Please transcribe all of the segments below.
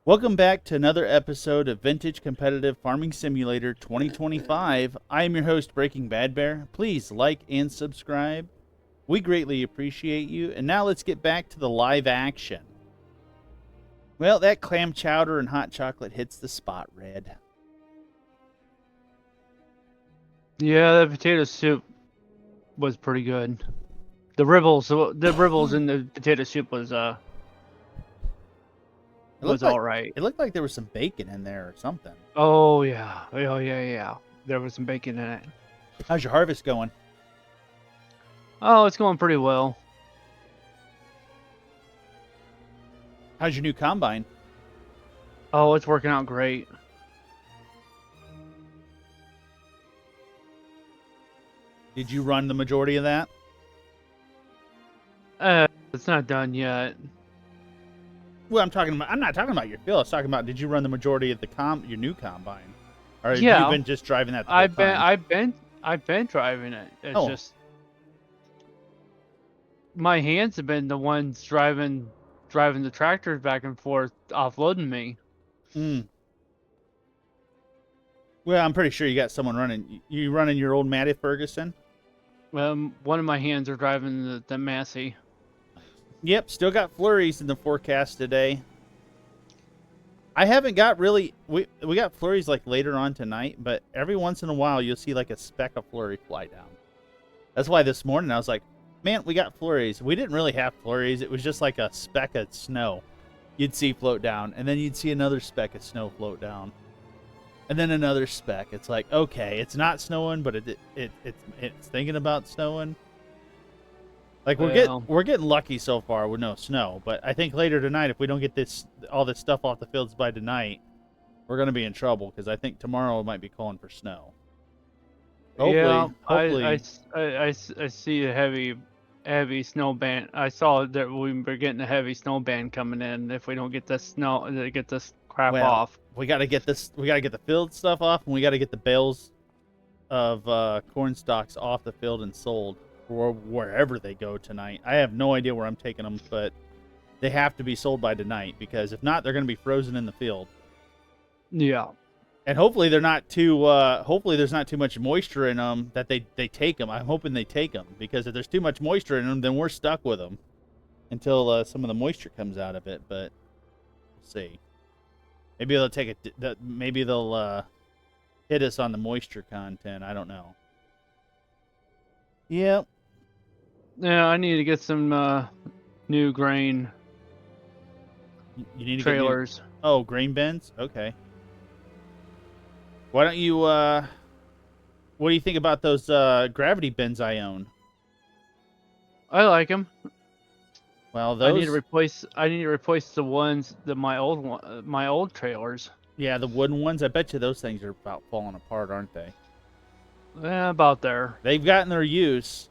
Welcome back to another episode of Vintage Competitive Farming Simulator 2025. I am your host, Breaking Bad Bear. Please like and subscribe. We greatly appreciate you. And now let's get back to the live action. Well, that clam chowder and hot chocolate hits the spot, Red. Yeah, the potato soup was pretty good. The ribbles in the potato soup was all right. It looked like there was some bacon in there or something. Oh yeah. There was some bacon in it. How's your harvest going? Oh, it's going pretty well. How's your new combine? Oh, it's working out great. Did you run the majority of that? It's not done yet. Well, I'm not talking about your field. I was talking about, did you run the majority of your new combine, or have Yeah. you been just driving that the whole time? I've been driving it. It's Oh. just my hands have been the ones driving the tractors back and forth, offloading me. Well, I'm pretty sure you got someone running. You running your old Matty Ferguson? One of my hands are driving the Massey. Yep, still got flurries in the forecast today. I haven't got really. We got flurries like later on tonight, but every once in a while you'll see like a speck of flurry fly down. That's why this morning I was like, man, we got flurries. We didn't really have flurries. It was just like a speck of snow you'd see float down, and then you'd see another speck of snow float down, and then another speck. It's like, okay, it's not snowing, but it's thinking about snowing. Like we're getting lucky so far with no snow, but I think later tonight, if we don't get all this stuff off the fields by tonight, we're gonna be in trouble because I think tomorrow might be calling for snow. Hopefully. I see a heavy snow band. I saw that we were getting a heavy snow band coming in. If we don't get this crap off, we got to get this. We got to get the field stuff off, and we got to get the bales of corn stalks off the field and sold, or wherever they go tonight. I have no idea where I'm taking them, but they have to be sold by tonight because if not, they're going to be frozen in the field. Yeah. And hopefully they're not too. Hopefully there's not too much moisture in them that they take them. I'm hoping they take them because if there's too much moisture in them, then we're stuck with them until some of the moisture comes out of it. But we'll see. Maybe they'll take it. Maybe they'll hit us on the moisture content. I don't know. Yep. Yeah, I need to get some new grain. You need to trailers. Get new, grain bins. Okay. Why don't you? What do you think about those gravity bins I own? I like them. Well, those. I need to replace the ones my old trailers. Yeah, the wooden ones. I bet you those things are about falling apart, aren't they? Yeah, about there. They've gotten their use.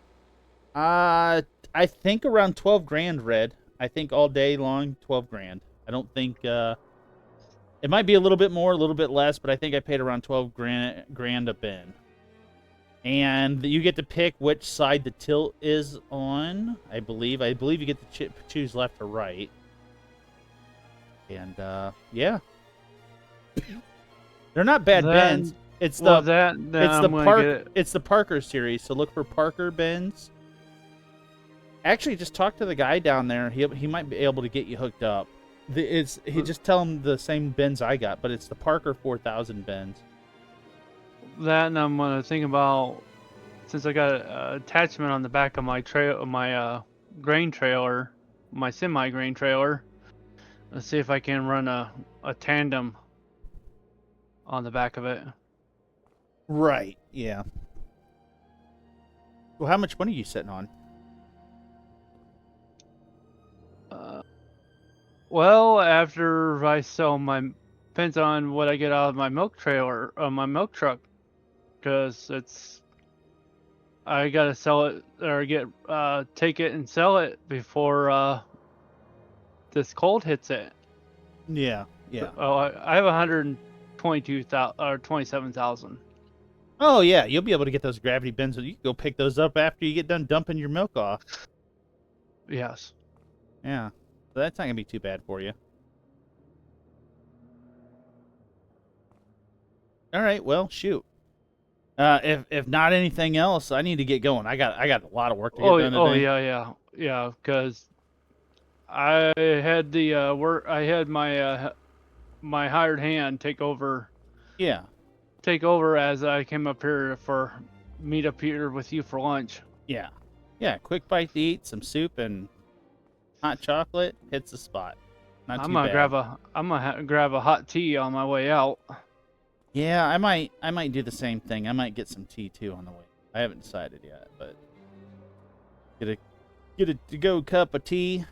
I think around 12 grand, Red. I think all day long, 12 grand. I don't think. It might be a little bit more, a little bit less, but I think I paid around 12 grand a bin. And you get to pick which side the tilt is on, I believe. I believe you get to choose left or right. And, yeah. They're not bad bins. It's the Parker series, so look for Parker bins. Actually, just talk to the guy down there. He might be able to get you hooked up. He just tell him the same bins I got, but it's the Parker 4000 bins. That, and I'm gonna think about, since I got an attachment on the back of my grain trailer, my semi grain trailer. Let's see if I can run a tandem on the back of it. Right. Yeah. Well, how much money are you sitting on? Well, after I sell depends on what I get out of my milk trailer, my milk truck, because I gotta sell it or take it and sell it before this cold hits it. Yeah. Oh, I have 122,000 or 27,000. Oh yeah, you'll be able to get those gravity bins. You can go pick those up after you get done dumping your milk off. Yes. Yeah. So that's not going to be too bad for you. All right. Well, shoot. If not anything else, I need to get going. I got a lot of work to get done Oh today. yeah. Because I had the work. I had my hired hand take over Yeah. as I came up here for meet up here with you for lunch. Yeah. Yeah. Quick bite to eat, some soup and hot chocolate hits the spot. Not too bad. Grab a hot tea on my way out. Yeah, I might do the same thing. I might get some tea too on the way. I haven't decided yet, but get a to go cup of tea.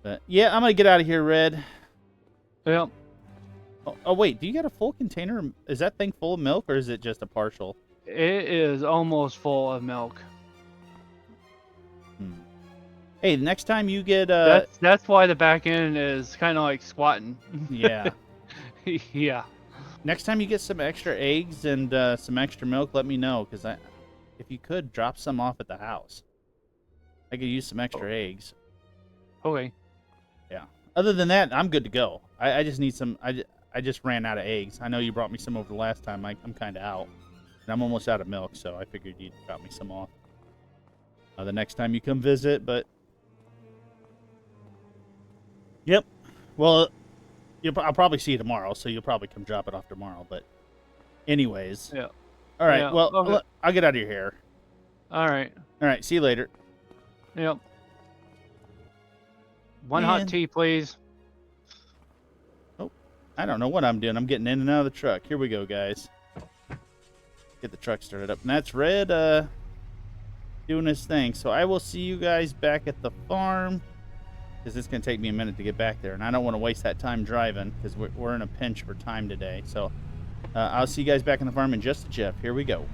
But yeah, I'm gonna get out of here, Red. Yep. Oh wait, do you got a full container? Is that thing full of milk or is it just a partial? It is almost full of milk. Hmm. Hey, next time you get That's why the back end is kind of like squatting. yeah. Yeah. Next time you get some extra eggs and some extra milk, let me know, because if you could, drop some off at the house. I could use some extra eggs. Okay. Yeah. Other than that, I'm good to go. I just need some. I just ran out of eggs. I know you brought me some over the last time. I'm kind of out, and I'm almost out of milk, so I figured you'd drop me some off the next time you come visit. But yep. Well, I'll probably see you tomorrow, so you'll probably come drop it off tomorrow. But anyways. Yeah. All right. Yeah, Well, okay. I'll get out of your hair. All right. All right. See you later. Yep. One hot tea, please. Oh, I don't know what I'm doing. I'm getting in and out of the truck. Here we go, guys. Get the truck started up. And that's Red doing his thing. So I will see you guys back at the farm, because it's going to take me a minute to get back there. And I don't want to waste that time driving, because we're in a pinch for time today. So I'll see you guys back on the farm in just a jiff. Here we go.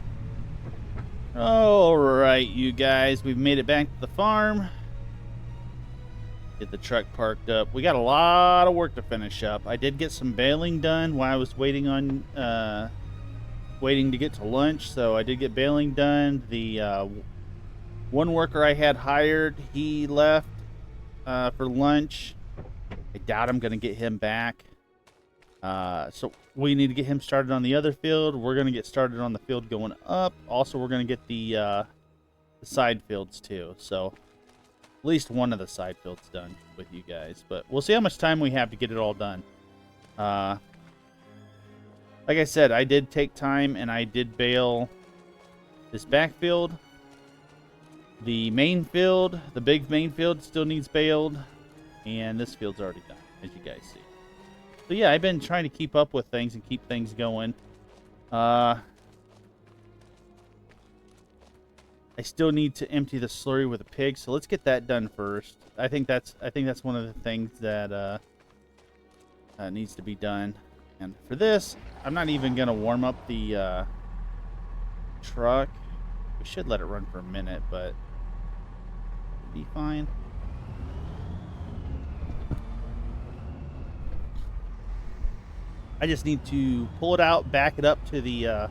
All right, you guys. We've made it back to the farm. Get the truck parked up. We got a lot of work to finish up. I did get some baling done while I was waiting to get to lunch. So I did get baling done. The one worker I had hired, he left for lunch. I doubt I'm going to get him back. So we need to get him started on the other field. We're going to get started on the field going up. Also, we're going to get the side fields too. So at least one of the side fields done with you guys. But we'll see how much time we have to get it all done. Like I said, I did take time and I did bale this backfield. The main field, the big main field, still needs baled. And this field's already done, as you guys see. So yeah, I've been trying to keep up with things and keep things going. I still need to empty the slurry with a pig, so let's get that done first. I think that's one of the things that needs to be done. And for this, I'm not even gonna warm up the truck. We should let it run for a minute, but it'll be fine. I just need to pull it out, back it up to the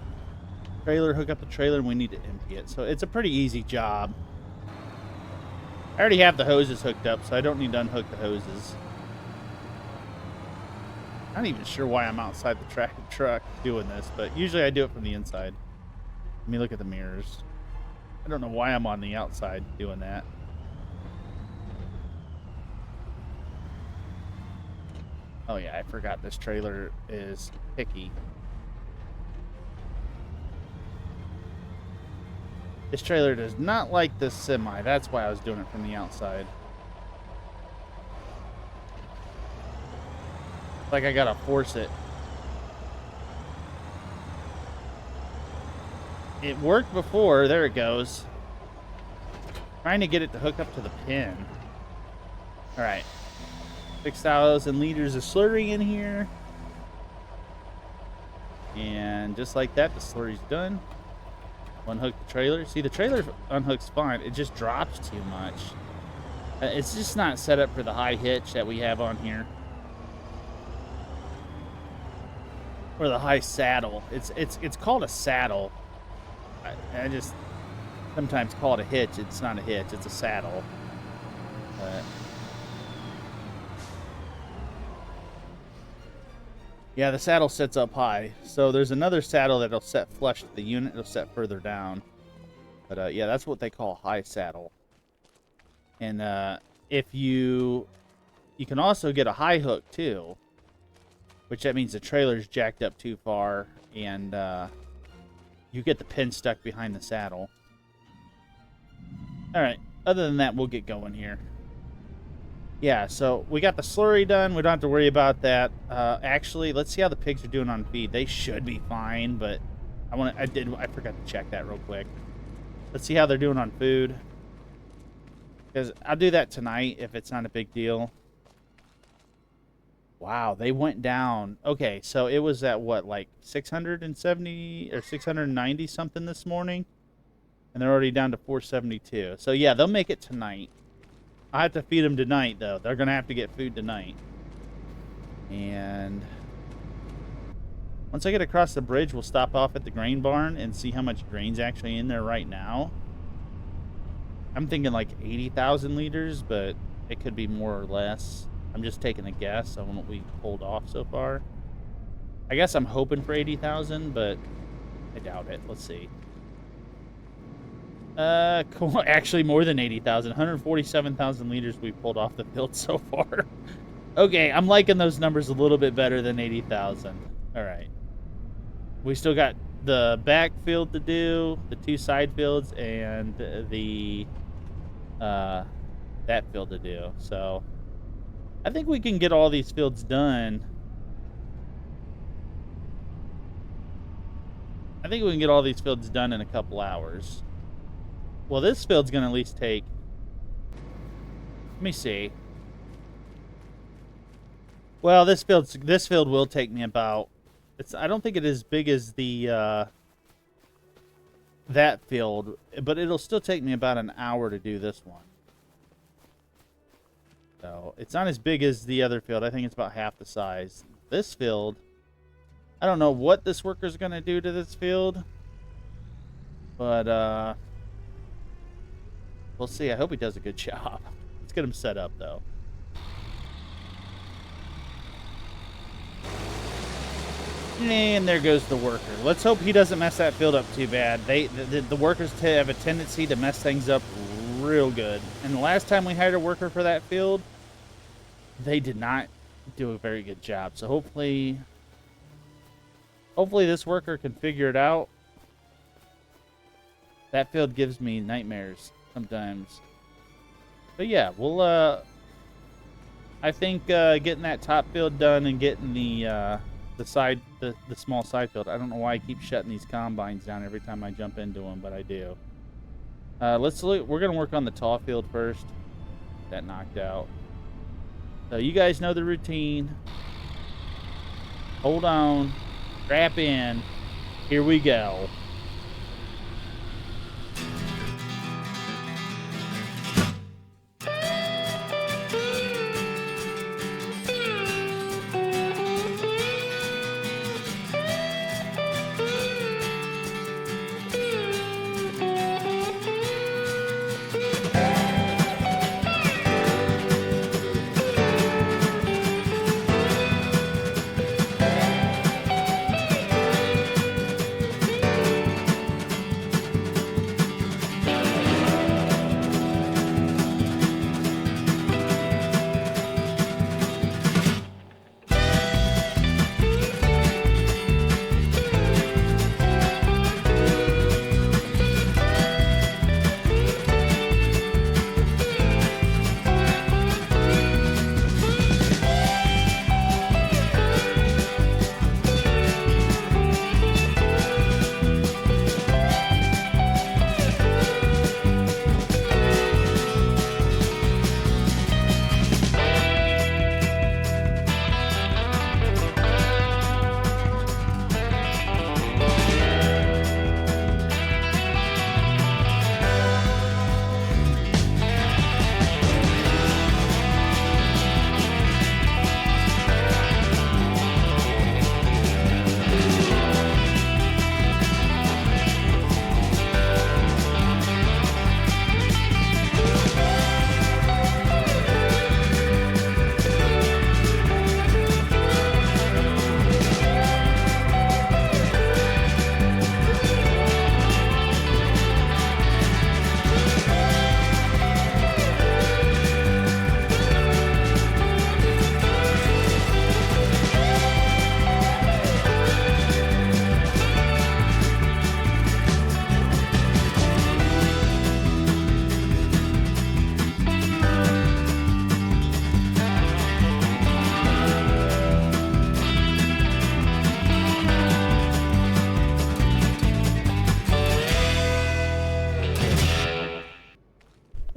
trailer, hook up the trailer, and we need to empty it. So it's a pretty easy job. I already have the hoses hooked up, so I don't need to unhook the hoses. I'm not even sure why I'm outside the truck doing this, but usually I do it from the inside. Let me look at the mirrors. I don't know why I'm on the outside doing that. Oh yeah, I forgot this trailer is picky. This trailer does not like this semi. That's why I was doing it from the outside. Like I gotta force it. It worked before. There it goes. Trying to get it to hook up to the pin. Alright. 6,000 liters of slurry in here. And just like that, the slurry's done. Unhook the trailer. See, the trailer unhooks fine. It just drops too much. It's just not set up for the high hitch that we have on here. Or the high saddle. It's called a saddle. I just sometimes call it a hitch. It's not a hitch. It's a saddle. Yeah, the saddle sets up high. So there's another saddle that'll set flush to the unit. It'll set further down. But yeah, that's what they call high saddle. And if you can also get a high hook too, which that means the trailer's jacked up too far, and you get the pin stuck behind the saddle. All right. Other than that, we'll get going here. Yeah, so we got the slurry done. We don't have to worry about that. Actually, let's see how the pigs are doing on feed. They should be fine, but I forgot to check that real quick. Let's see how they're doing on food. Because I'll do that tonight if it's not a big deal. Wow, they went down. Okay, so it was at what, like 670 or 690 something this morning? And they're already down to 472. So yeah, they'll make it tonight. I have to feed them tonight, though. They're going to have to get food tonight. And once I get across the bridge, we'll stop off at the grain barn and see how much grain's actually in there right now. I'm thinking like 80,000 liters, but it could be more or less. I'm just taking a guess on what we pulled off so far. I guess I'm hoping for 80,000, but I doubt it. Let's see. Cool. Actually, more than 80,000. 147,000 liters we pulled off the field so far. Okay, I'm liking those numbers a little bit better than 80,000. All right. We still got the back field to do, the two side fields, and the that field to do. So I think we can get all these fields done. I think we can get all these fields done in a couple hours. Well, this field's going to at least take... Let me see. Well, this field will take me about... I don't think it is as big as the that field, but it'll still take me about an hour to do this one. So, it's not as big as the other field. I think it's about half the size. This field, I don't know what this worker's going to do to this field, but we'll see. I hope he does a good job. Let's get him set up, though. And there goes the worker. Let's hope he doesn't mess that field up too bad. The workers have a tendency to mess things up real good. And the last time we hired a worker for that field, they did not do a very good job. So hopefully this worker can figure it out. That field gives me nightmares sometimes. But yeah, we'll I think getting that top field done and getting the small side field. I don't know why I keep shutting these combines down every time I jump into them, but I do. Let's look. We're gonna work on the tall field first. That knocked out. So you guys know the routine. Hold on. Strap in. Here we go.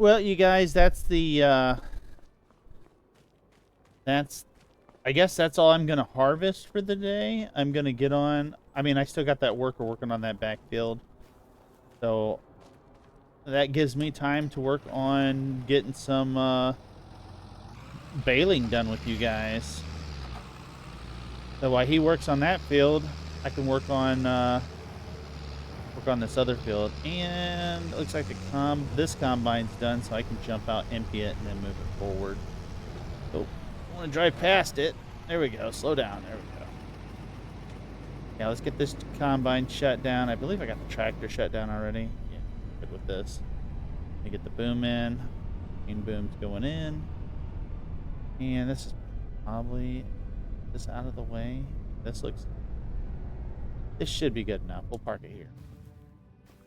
well, you guys, that's the I guess that's all I'm going to harvest for the day. I'm going to get on. I mean, I still got that worker working on that backfield. So that gives me time to work on getting some baling done with you guys. So while he works on that field, I can work on this other field. And it looks like this combine's done, so I can jump out, empty it, and then move it forward. Oh, I want to drive past it. There we go. Slow down. There we go. Yeah, let's get this combine shut down. I believe I got the tractor shut down already. Yeah, good with this. Let me get the boom in. Green boom's going in. And this is probably this out of the way. This should be good enough. We'll park it here.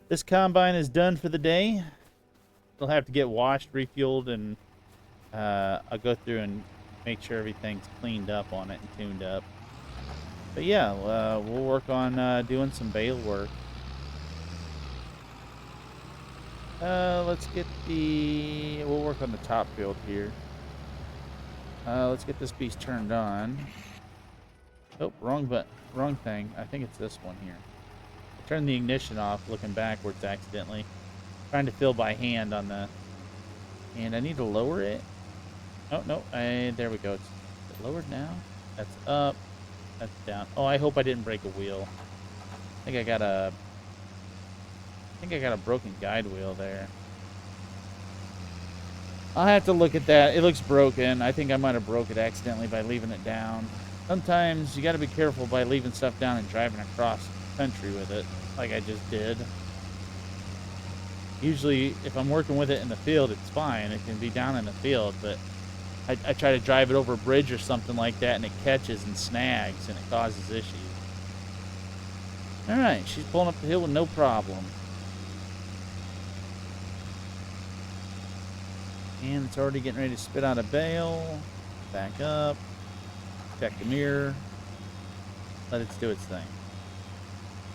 This combine is done for the day. It'll have to get washed, refueled, and I'll go through and make sure everything's cleaned up on it and tuned up. But yeah, we'll work on doing some bale work. We'll work on the top field here. Let's get this beast turned on. Oh, wrong thing. I think it's this one here. I turned the ignition off, looking backwards accidentally. Trying to fill by hand on the... And I need to lower it. Oh, no. There we go. Is it lowered now? That's up. That's down. Oh, I hope I didn't break a wheel. I think I got a broken guide wheel there. I'll have to look at that. It looks broken. I think I might have broke it accidentally by leaving it down. Sometimes you got to be careful by leaving stuff down and driving across country with it, like I just did. Usually, if I'm working with it in the field, it's fine. It can be down in the field, but I try to drive it over a bridge or something like that, and it catches and snags, and it causes issues. Alright, she's pulling up the hill with no problem. And it's already getting ready to spit out a bale. Back up. Check the mirror. Let it do its thing.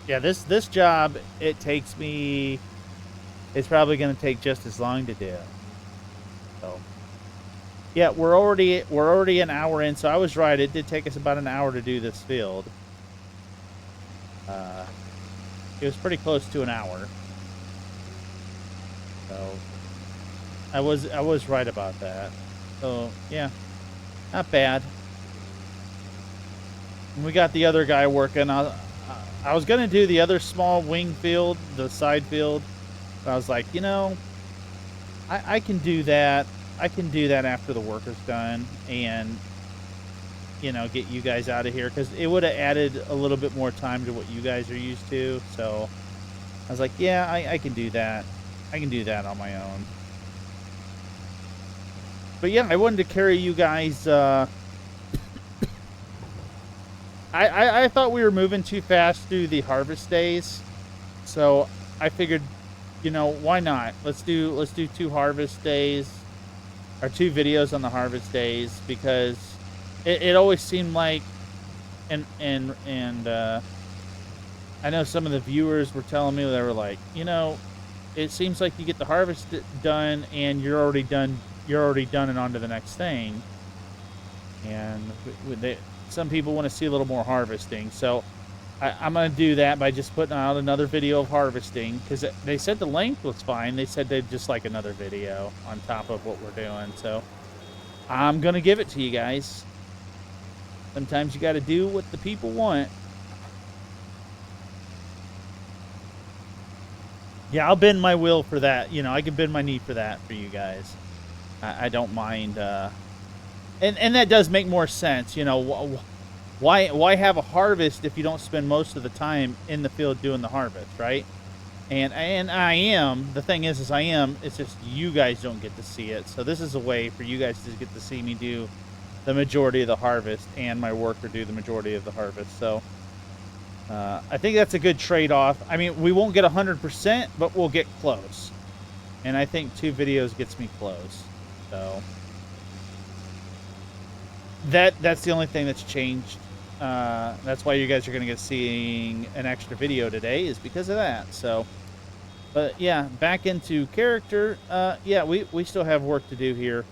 Yeah, this job, it takes me... It's probably going to take just as long to do. So, yeah, we're already an hour in. So I was right. It did take us about an hour to do this field. It was pretty close to an hour. So I was right about that. So yeah, not bad. And we got the other guy working. I was gonna do the other small wing field, the side field. But I was like, you know, I can do that. I can do that after the work is done, and you know, get you guys out of here, because it would have added a little bit more time to what you guys are used to. So I was like, yeah, I can do that. I can do that on my own. But yeah, I wanted to carry you guys. I thought we were moving too fast through the harvest days, so I figured, you know, why not? Let's do 2 harvest days, or 2 videos on the harvest days, because it always seemed like, and I know some of the viewers were telling me, they were like, you know, it seems like you get the harvest done and you're already done and on to the next thing. And some people want to see a little more harvesting, so I'm going to do that by just putting out another video of harvesting, because they said the length was fine. They said they'd just like another video on top of what we're doing, so I'm going to give it to you guys. Sometimes you got to do what the people want. Yeah, I'll bend my will for that. You know, I can bend my knee for that for you guys. I don't mind. And that does make more sense. You know, why have a harvest if you don't spend most of the time in the field doing the harvest, right? And I am. The thing is I am. It's just you guys don't get to see it. So this is a way for you guys to get to see me do the majority of the harvest, and my worker do the majority of the harvest. So I think that's a good trade-off. I mean, we won't get 100%, but we'll get close. And I think 2 videos gets me close. So that's the only thing that's changed. That's why you guys are going to get seeing an extra video today, is because of that. So But yeah, back into character. Yeah, we still have work to do here.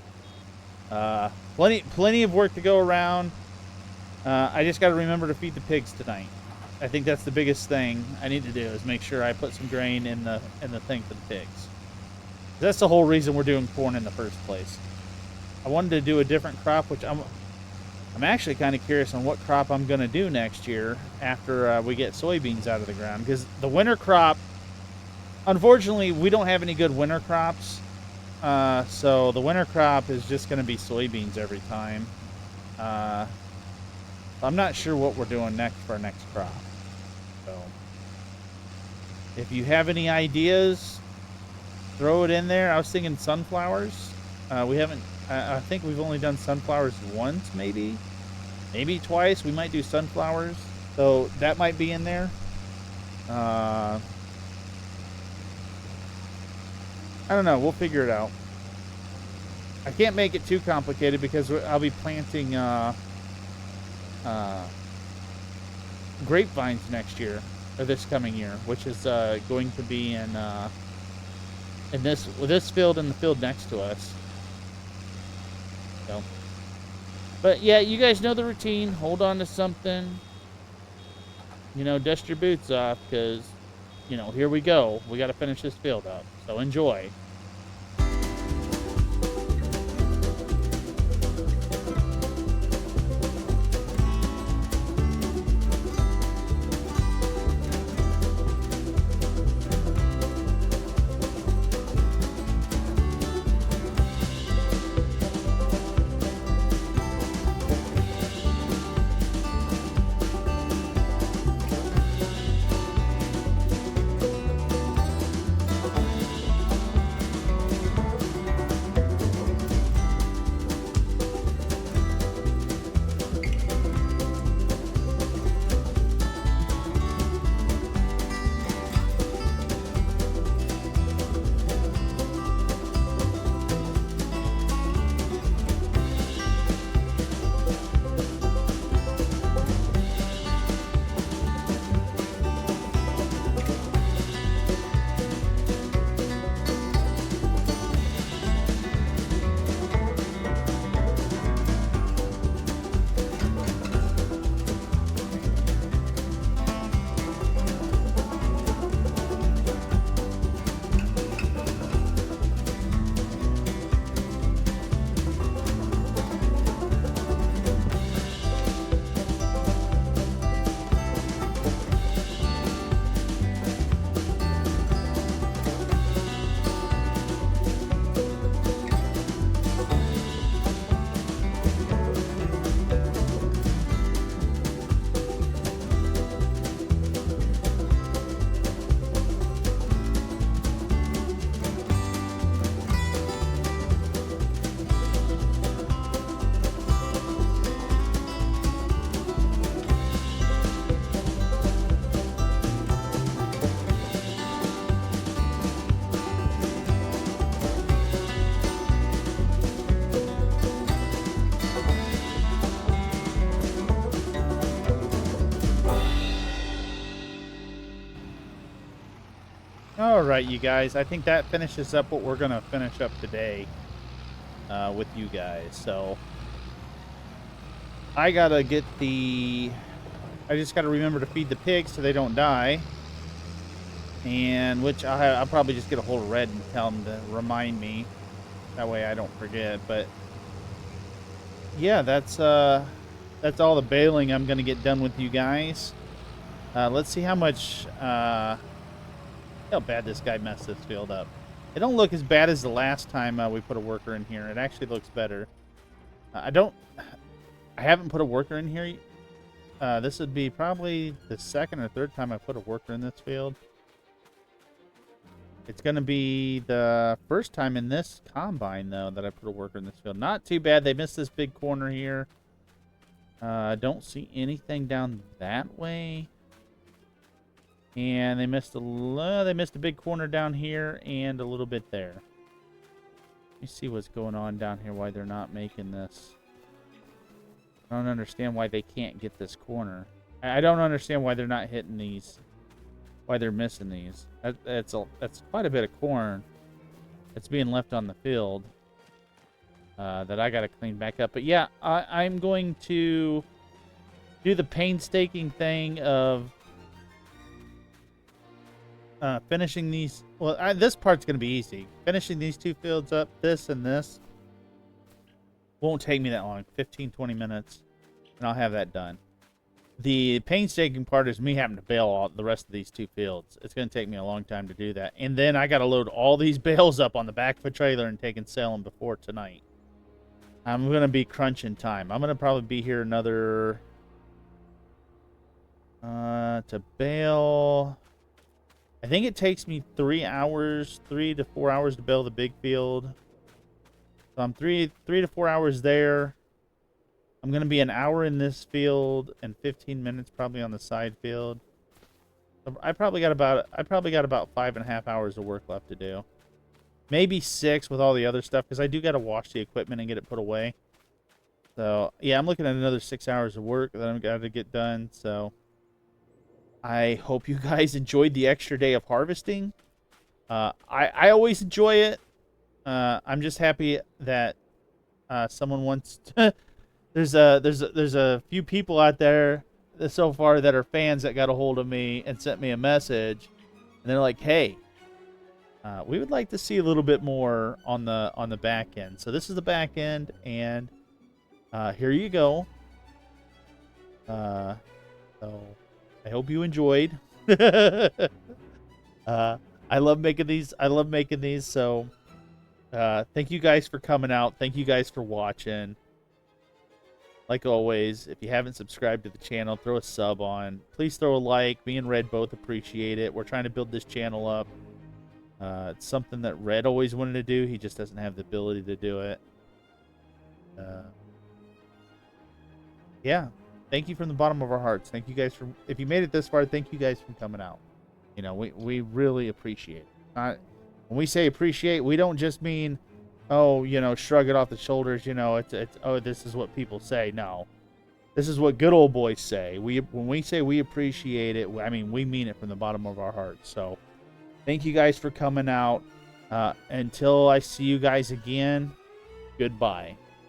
Plenty of work to go around. I just got to remember to feed the pigs tonight. I think that's the biggest thing I need to do is make sure I put some grain in the thing for the pigs. That's the whole reason we're doing corn in the first place. I wanted to do a different crop, which I'm actually kind of curious on what crop I'm going to do next year after we get soybeans out of the ground, because the winter crop, unfortunately, we don't have any good winter crops. So the winter crop is just going to be soybeans every time. I'm not sure what we're doing next for our next crop. So if you have any ideas, throw it in there. I was thinking sunflowers. We haven't. I think we've only done sunflowers once, maybe twice. We might do sunflowers, so that might be in there. I don't know. We'll figure it out. I can't make it too complicated because I'll be planting grapevines next year, or this coming year, which is going to be in this field and the field next to us. So, but yeah, you guys know the routine. Hold on to something. You know, dust your boots off, because, you know, here we go. We got to finish this field up. So enjoy. All right, you guys. I think that finishes up what we're gonna finish up today with you guys. So I gotta get the. I just gotta remember to feed the pigs so they don't die. And which I'll probably just get a hold of Red and tell him to remind me. That way I don't forget. But yeah, that's all the baling I'm gonna get done with you guys. Let's see how much. How bad this guy messed this field up. It don't look as bad as the last time we put a worker in here. It actually looks better. I haven't put a worker in here. This would be probably the second or third time I put a worker in this field. It's going to be the first time in this combine, though, that I put a worker in this field. Not too bad. They missed this big corner here. Don't see anything down that way. And they missed a big corner down here and a little bit there. Let me see what's going on down here, why they're not making this. I don't understand why they can't get this corner. I don't understand why they're not hitting these why they're missing these. That's quite a bit of corn that's being left on the field that I got to clean back up. But yeah, I'm going to do the painstaking thing of finishing these. Well, this part's going to be easy. Finishing these 2 fields up, this and this, won't take me that long, 15, 20 minutes, and I'll have that done. The painstaking part is me having to bale all the rest of these 2 fields. It's going to take me a long time to do that. And then I got to load all these bales up on the back of a trailer and take and sell them before tonight. I'm going to be crunching time. I'm going to probably be here another... to bale... I think it takes me 3 to 4 hours to bale the big field. So I'm 3 to 4 hours there. I'm going to be an hour in this field and 15 minutes probably on the side field. So I probably got about 5.5 hours of work left to do. Maybe 6 with all the other stuff, because I do got to wash the equipment and get it put away. So, yeah, I'm looking at another 6 hours of work that I've got to get done. So, I hope you guys enjoyed the extra day of harvesting. I always enjoy it. I'm just happy that someone wants to... There's a few people out there so far that are fans that got a hold of me and sent me a message, and they're like, "Hey, we would like to see a little bit more on the back end." So this is the back end, and here you go. So I hope you enjoyed. I love making these. So thank you guys for coming out. Thank you guys for watching. Like always, if you haven't subscribed to the channel, throw a sub on. Please throw a like. Me and Red both appreciate it. We're trying to build this channel up. It's something that Red always wanted to do. He just doesn't have the ability to do it. Yeah. Thank you from the bottom of our hearts. Thank you guys for... If you made it this far, thank you guys for coming out. You know, we really appreciate it. When we say appreciate, we don't just mean... Oh, you know, shrug it off the shoulders. You know, it's oh, this is what people say. No, this is what good old boys say. When we say we appreciate it, I mean we mean it from the bottom of our hearts. So, thank you guys for coming out. Until I see you guys again, goodbye.